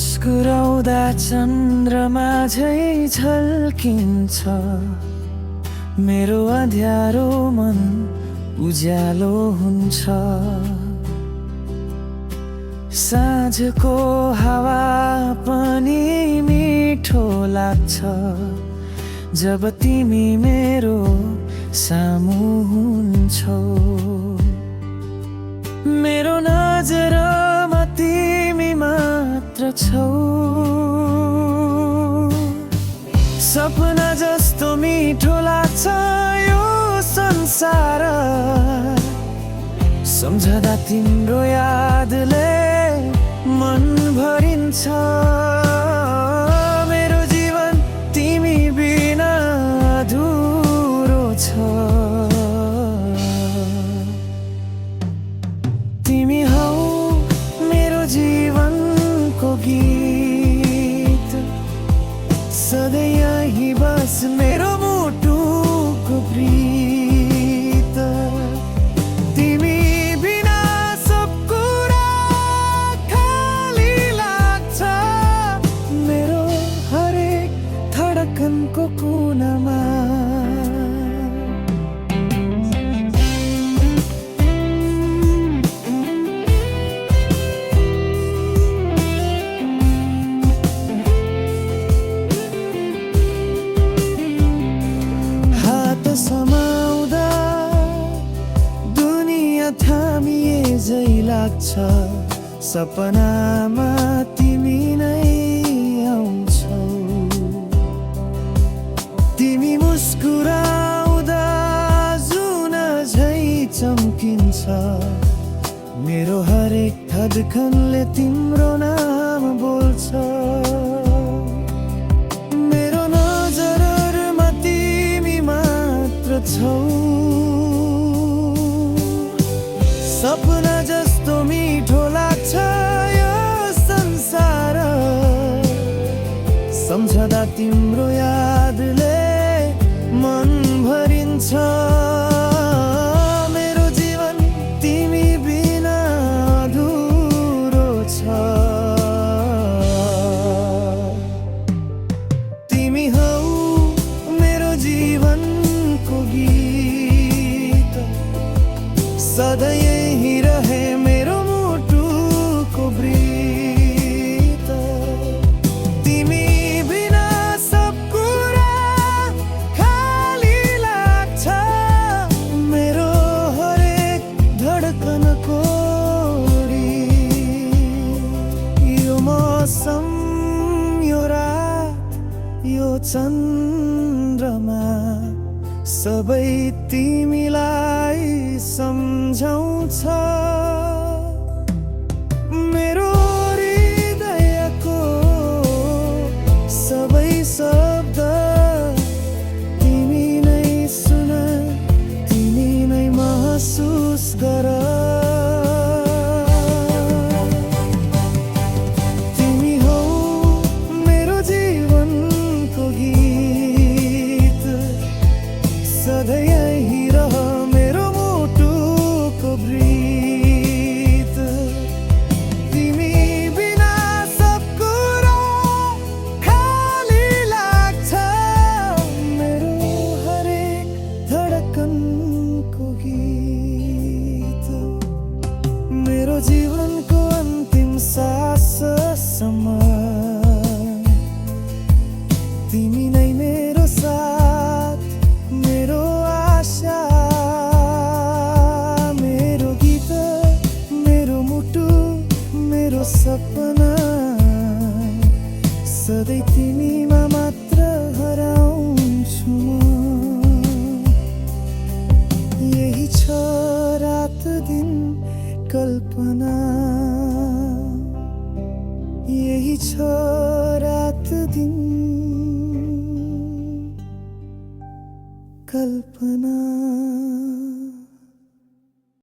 मुस्कुराउँदा चन्द्रमा झै झल्किन्छ, मेरो अँध्यारो मन उज्यालो हुन्छ। साँझको हावा पनि मिठो लाग्छ जब तिमी मेरो सामु हुन्छौ। मेरो नजरमा तिमी मात्र छौ, सपना जस्तो मिठो लाग्छ यो संसार। सम्झदा तिम्रो यादले मन भरिन्छ, मेरो जीवन तिमी बिना अधुरो छ। तिमी हौ मेरो जीवनको गीत, सधैँ यही बस मेरो मुटुको प्रीत। तिमी बिना सब कुरा खाली लाग्छ, मेरो हरेक धडकनको कुनामा। समाउँदा दुनियाँ थामिए झै लाग्छ, सपनामा तिमी नै आउँछौ। तिमी मुस्कुराउँदा जुन झै चम्किन्छ, मेरो हरेक धड्कनले तिम्रो नाम बोल्छ। सपना जस्तो मिठो लाग्छ यो संसार, सम्झदा तिम्रो यादले मन भरिन्छ। मेरो जीवन तिमी बिना अधुरो छ। तिमी हौ मेरो जीवनको गीत, सधैँ यही रहे मेरो मुटुको प्रीत। तिमी बिना सब कुरा खाली लाग्छ, मेरो हरेक धडकनको रीत। यो मौसम, यो रात, यो चन्द्रमा, सबै तिमीलाई सम्झाउँछ। मेरो हृदयको सबै शब्द तिमी नै सुन, तिमी नै महसुस गर। तिमी हौ मेरो जीवनको गीत, सधैँ यही रह मेरो मुटुको प्रीत। तिमी बिना सब कुरा खाली लाग्छ, मेरो हरेक धडकनको गीत। मेरो जीवनको अन्तिम साससम्म तिमी नै मेरो साथ, मेरो आशा, मेरो गीत, मेरो मुटु, मेरो सपना। सधैँ तिमीमा मात्र हराउँछु म। यही छ रात दिन कल्पना, यही छ रात दिन कल्पना।